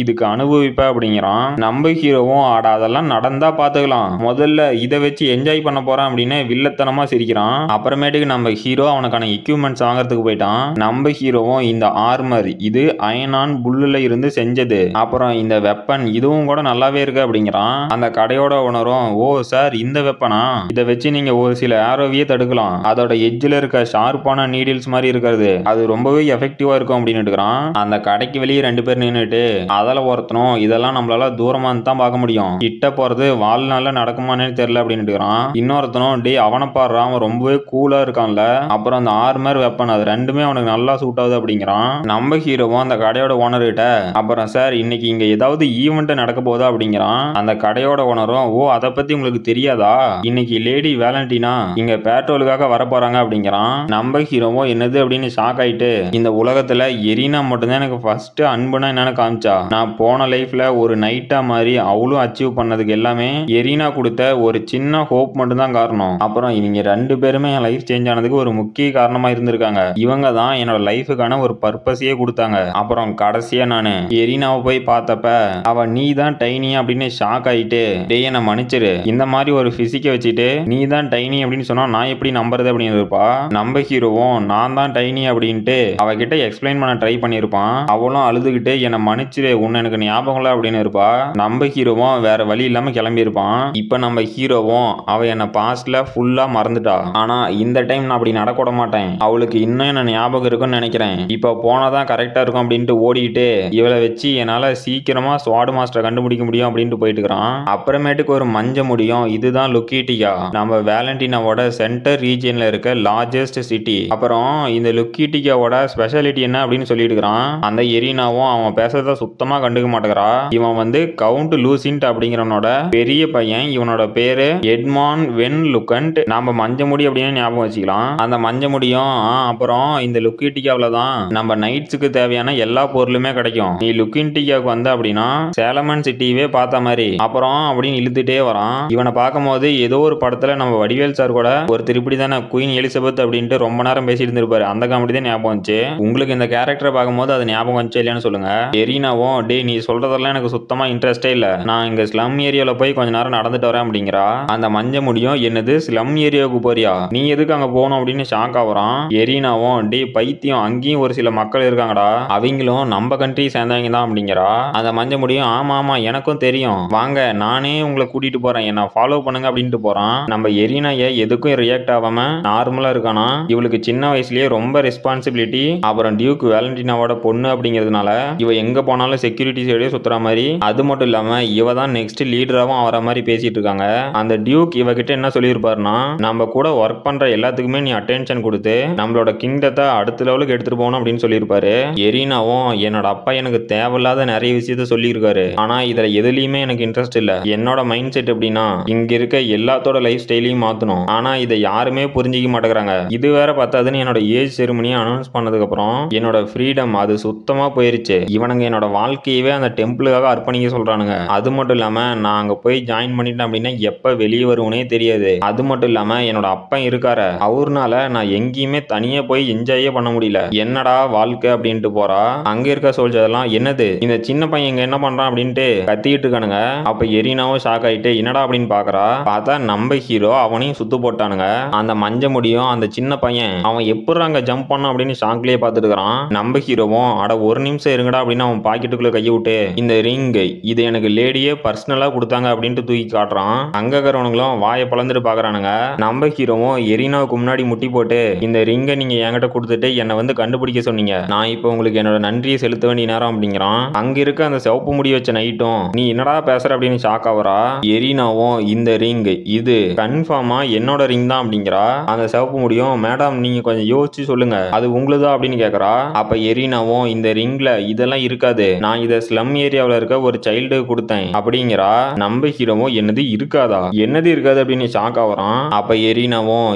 இதுக்கு அனுபவிப்ப அப்படிங்கிறான். நம்ம ஹீரோவும் ஆட அதெல்லாம் நடந்தா பாத்துக்கலாம், முதல்ல இதை வச்சு என்ஜாய் பண்ண போறான் அப்படின்னு வில்லத்தனமா சிரிக்கிறான். அப்புறமேட்டுக்கு நம்ம ஹீரோ அவனுக்கான எக்யூப்மெண்ட்ஸ் வாங்குறதுக்கு போயிட்டான். நம்ம ஹீரோவும் இந்த ஆர்மர் இது அயனான் புல்லுல இருந்து செஞ்சது, அப்புறம் இந்த வெப்பன் இதுவும் கூட நல்லாவே இருக்கு அப்படிங்கிறான். அந்த கடையோட ஓனரும் ஓ சார் இந்த வெப்பனா இதை வச்சு நீங்க ஒரு சில ஆரோவியே தடுக்கலாம், அதோட எட்ஜில் இருக்க ஷார்ப்பான நீடில்ஸ் மாதிரி இருக்கிறது அது ரொம்பவே எஃபெக்டிவா இருக்கும் அப்படின்னு இருக்கிறான். அந்த கடைக்கு வெளியே 2 பேர் நின்றுட்டு அதில் ஒருத்தனும் இதெல்லாம் நம்மளால தூரமா தான் பார்க்க முடியும், கிட்ட போறது வாழ்நாள்ல நடக்குமானே தெரியல அப்படின்னு இருக்கிறான். இன்னொருத்தனும் டே அவனை பாடுறான் அவன் ரொம்பவே கூலா இருக்கான்ல, அப்புறம் அந்த ஆர்மர் வெப்பன் அது ரெண்டுமே அவனுக்கு நல்லா சூட் ஆகுது அப்படிங்கிறான். நம்ம ஹீரோவும் அந்த கடையோட ஓனர் கிட்ட அப்புறம் சார் இன்னைக்கு இங்க ஏதாவது ஈவெண்ட் நடக்க போதா அப்படிங்கிறான். அந்த கடையோட ஓனரும் ஓ அதை பத்தி உங்களுக்கு தெரியாதா, இன்னைக்கு லேடி வேலண்டினா இங்க பேட்ரோலுக்காக வர போறாங்க அப்படிங்கிறான். நம்ம ஹீரோவும் என்னது அப்படின்னு ஷாக் ஆயிட்டு இந்த உலகத்துல எரினா மட்டும்தான் எனக்கு ஃபர்ஸ்ட் அன்புனா என்னன்னு காமிச்சா, நான் போன லைஃப்ல ஒரு நைட்டா மாதிரி அவளும் அச்சீவ் பண்ணதுக்கு எல்லாமே எரினா கொடுத்த ஒரு சின்ன ஹோப் மட்டும் தான் காரணம், அப்புறம் இவங்க 2 பேருமே என் லைஃப் சேஞ்ச் ஆனதுக்கு ஒரு முக்கிய காரணமா இருந்திருக்காங்க, இவங்க தான் என்னோட லைஃபுக்கான ஒரு பர்பஸையே கொடுத்தாங்க. அப்புறம் கடைசியா நானு எரினாவை போய் பார்த்தப்ப அவ நீ தான் டைனி அப்படின்னு ஷாக் ஆயிட்டு டேய் என்ன மன்னிச்சிரு, இந்த மாதிரி ஒரு பிசிக்கை வச்சுட்டு நீ தான் டைனி அப்படின்னு சொன்னா நான் எப்படி நம்புறது அப்படின்னு இருப்பா. நம்ம ஹீரோவும் நான் தான் டைனி அப்படின்ட்டு அவகிட்ட எக்ஸ்பிளைன் பண்ண ட்ரை பண்ணிருப்பான். அவளும் அழுதுகிட்டு என்ன மன்னிச்சிரு, உன்னை எனக்கு ஞாபகம் இல்லை அப்படின்னு இருப்பா. நம்ம ஹீரோவும் வேற வழி இல்லாம கிளம்பி இருப்பான். இப்ப நம்ம ஹீரோவும் அவ என்ன பாஸ்ட்ல ஃபுல்லா மறந்துட்டா, ஆனா இந்த டைம் நான் அப்படி நடக்க விட மாட்டேன், அவளுக்கு இன்னும் என்ன ஞாபகம் இருக்கும்னு நினைக்கிறேன், இப்ப போனாதான் கரெக்டா இருக்கும் அப்படின்ட்டு ஓடிட்டு இவளை வச்சு என்னால சீக்கிரமா ஸ்வாட் மாஸ்டரை கண்டுபிடிக்க முடியும் அப்படின்ட்டு போயிட்டு இருக்கிறான். அப்புறமேட்டுக்கு ஒரு மஞ்ச முடியும், இதுதான் லுக்கிட்டியா, நம்ம வேலண்டினாவோட சென்டர் ரீஜியன்ல இருக்க லார்ஜஸ்ட் சிட்டி. அப்புறம் இந்த லுக்கிட்டியாவோட ஸ்பெஷாலிட்டி என்ன அப்படின்னு சொல்லிட்டு இருக்கிறான். அந்த எரினாவும் அவன் பேசுறத சுத்தமா கண்டுக்க மாட்டேங்கிறா. இவன் வந்து கவுண்ட் லூசின்ட் அப்படிங்கிறவனோட பெரிய பையன். இவனோட பேரு எட்மான் வென் லுக்கன்ட். நாம மஞ்ச முடி அப்படின்னு ஞாபகம் வச்சுக்கலாம். அந்த மஞ்ச முடியும் அப்புறம் இந்த லுக்கிட்டியாவில தான் நம்ம நைட்ஸுக்கு தேவையான எல்லா பொருளுமே கிடைக்கும். நீ லுக்கிட்டியாவுக்கு வந்த அப்படின்னா சேலமன் சிட்டியவே பார்த்த மாதிரி அப்புறம் அப்படின்னு இழுத்துட்டே வரான். இவனை பார்க்கும்போது ஏதோ ஒரு படத்துல நம்ம வடிவேல் சார் கூட ஒரு திருப்பி தானே குயின் எலிசபெத் அப்படின்ட்டு ரொம்ப நேரம் பேசிட்டு இருந்திருப்பாரு, அந்த காமெடி தான் ஞாபகம் வந்துச்சு. உங்களுக்கு இந்த கேரக்டரை பார்க்கும்போது அது ஞாபகம் வந்துச்சு இல்லையான்னு சொல்லுங்க. எரினாவும் டே நீ சொல்றதெல்லாம் எனக்கு சுத்தமா இன்ட்ரெஸ்டே இல்ல, நான் இங்க ஸ்லம் ஏரியாவில் போய் கொஞ்ச நேரம் நடந்துட்டு வரேன் அப்படிங்கிறா. அந்த மஞ்ச முடியும் என்னது ஸ்லம் ஏரியாவுக்கு போறியா, நீ எதுக்கு அங்க போகணும் அப்படின்னு ஷாக் ஆகுறான். எரினாவும் டே பைத்தியம், அங்கேயும் ஒரு சில மக்கள் இருக்காங்கடா, அவங்களும் நம்ம கண்ட்ரி சேர்ந்தவங்க தான் அப்படிங்கிறா. அந்த மஞ்ச முடியும் ஆமா ஆமா எனக்கும் தெரியும், வாங்க நானே உங்களை கூட்டிட்டு போறேன், என்ன ஃபாலோ பண்ணுங்க அப்படின்ட்டு போறான். நம்ம எரினாய எதுக்கும் ரியாக்ட் ஆகாம நார்மலா இருக்கானா. இவளுக்கு சின்ன வயசுலயே ரொம்ப ரெஸ்பான்சிபிலிட்டி, அப்புறம் டியூக் வேலண்டினாவோட பொண்ணு அப்படிங்கிறதுனால இவ எங்க போனாலும் செக்யூரிட்டி சைடே சுத்துற மாதிரி, அது மட்டும் இல்லாம இவ தான் நெக்ஸ்ட் லீடராகவும் ஆகிற மாதிரி பேசிட்டு இருக்காங்க. அந்த டியூக் இவகிட்ட என்ன சொல்லியிருப்பாருன்னா, நம்ம கூட ஒர்க் பண்ற எல்லாத்துக்குமே நீ அட்டென்ஷன் கொடுத்து நம்மளோட கிங்டத்தை அடுத்த லெவலுக்கு எடுத்துட்டு போகணும் அப்படின்னு சொல்லியிருப்பாரு. எரினாவும் என்னோட அப்பா எனக்கு தேவையில்லாத நிறைய விஷயத்த சொல்லியிருக்காரு, ஆனா இதுல எதுலயுமே எனக்கு இன்ட்ரெஸ்ட் இல்ல, என்னோட மைண்ட் செட் எப்படின்னா இங்க இருக்க எல்லாத்தோட லைஃப் ஸ்டைலையும் மாத்தணும், ஆனா இதை யாருமே புரிஞ்சிக்க மாட்டேங்கிறாங்க, இது வேற பத்தாதுன்னு என்னோட ஏஜ் செரிமனியை அனௌன்ஸ் பண்ணதுக்கு அப்புறம் என்னோட ஃப்ரீடம் அது சுத்தமா போயிருச்சு, இவனுங்க என்னோட வாழ்க்கையவே அந்த டெம்பிளுக்காக அர்ப்பணிக்க சொல்றானுங்க, அது மட்டும் இல்லாம நான் அங்க போய் ஜாயின் பண்ணிட்டேன் அப்படின்னா எப்ப வெளியே வருவனே தெரியாது, அது மட்டும் இல்லாம என்னோட அப்பன் இருக்காரு, அவர்னால நான் எங்கேயுமே தனியா போய் என்ஜாயே பண்ண முடியல, என்னடா வாழ்க்கை அப்படின்ட்டு போறா. அங்க இருக்க சோல்ஜர் எல்லாம் என்னது இந்த சின்ன பையன் இங்க என்ன பண்றான் அப்படின்ட்டு கத்திட்டு இருக்கானுங்க. அப்ப எரினாவும் ஷாக் ஆயிட்டு என்னடா அப்படின்னு பாக்குறா. பார்த்தா நம்ம ஹீரோ அவனையும் சுத்து போட்டானுங்க. அந்த மஞ்ச முடியும் அந்த சின்ன பையன் அவன் எப்படி அங்க ஜம்ப் பண்ணான் அப்படின்னு ஷாக்லயே பார்த்துட்டு இருக்கிறான். நம்ம ஹீரோவும் அட ஒரு நிமிஷம் இருங்கடா அப்படின்னு அவன் பாக்கெட்டுக்குள்ள கையை விட்டு இந்த ரிங் இது எனக்கு லேடியே பர்சனலா கொடுத்தாங்க அப்படின்ட்டு தூக்கி காட்டுறான். அங்க இருக்கிறவனுங்களும் வாயை பழந்துட்டு பாக்குறானுங்க. நம்ம ஹீரோவும் எரினாவுக்கு முன்னாடி முட்டி போட்டு இந்த ரிங்கை நீங்க என்கிட்ட கொடுத்துட்டு என்னை வந்து கண்டுபிடிக்க சொன்னீங்க, நான் இப்போ உங்களுக்கு என்னோட நன்றியை செலுத்த வேண்டிய நேரம் அப்படிங்கிறான். அங்க இருக்க அந்த சிவப்பு முடி வச்ச நைட்டும் நீ என்னடா பேசுற அப்படின்னு ஷாக் ஆவரா. எரினாவும் இந்த ரிங் இது கன்ஃபார்மா என்னோட ரிங் தான் அப்படிங்கிறா. அந்த சிவப்பு முடியும் மேடம் நீங்க கொஞ்சம் யோசிச்சு சொல்லுங்க அது உங்களுதா அப்படின்னு கேக்குறா. அப்ப எரினாவும் இந்த ரிங்ல இதெல்லாம் இருக்காது, நான் இதை ஸ்லம் ஏரியாவில் இருக்க ஒரு சைல்டு கொடுத்தேன் அப்படிங்கிறா. நம்ம ஹீரோவும் என்னது இருக்காதா, என்னது இருக்காது அப்படின்னு ஷாக் ஆவறான். அப்ப எரினாவும்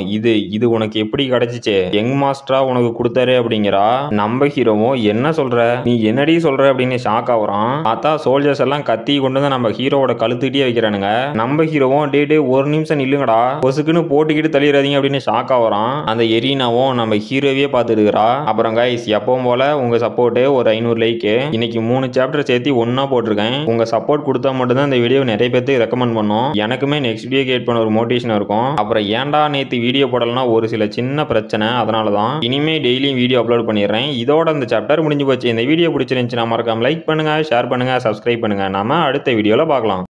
இது உனக்கு எப்படி கிடைச்சிச்சு, யங் மாஸ்டரா உனக்கு கொடுத்தாரு அப்படிங்கிறா. நம்ம ஹீரோவும் என்ன சொல்ற, நீ என்னடி சொல்ற அப்படின்னு ஷாக் ஆவறான். பார்த்தா சோல்ஜர்ஸ் எல்லாம் கத்தி கொண்டு வந்து நம்ம ஹீரோவோட கழுத்துக்கிட்டே வைக்கிறானுங்க. நம்ம ஹீரோவும் டே ஒரு நிமிஷம் நில்லுங்கடா பொசுக்குன்னு போட்டுக்கிட்டு தள்ளிடாதீங்க அப்படின்னு ஷாக் ஆவறான். அந்த எரினாவும் நம்ம ஹீரோவே பார்த்துட்டு இருக்கிறா. அப்புறம் கைஸ் எப்பவும் போல உங்க சப்போர்ட் ஒரு 500 லைக், இன்னைக்கு 3 சாப்டர் சேர்த்து ஒன்னா போட்டிருக்கேன், உங்க சப்போர்ட் கொடுத்தா மட்டும்தான் இந்த வீடியோ நிறைய பேருக்கு ரெக்கமெண்ட் பண்ணும், எனக்குமே நெக்ஸ்ட் வீடியோ கிரியேட் பண்ண ஒரு மோட்டிவேஷன் இருக்கும். அப்புறம் ஏன்டா நேத்து வீடியோ போடலன்னா ஒரு சில சின்ன பிரச்சனை, அதனாலதான் இனிமே டெய்லியும் வீடியோ அப்லோட் பண்ணிடுறேன். இதோட இந்த சாப்டர் முடிஞ்சு போச்சு. இந்த வீடியோ பிடிச்சிருந்துச்சுன்னா மறக்காம லைக் பண்ணுங்க, ஷேர் பண்ணுங்க, சப்ஸ்கிரைப் பண்ணுங்க. நாம அடுத்த வீடியோல பார்க்கலாம்.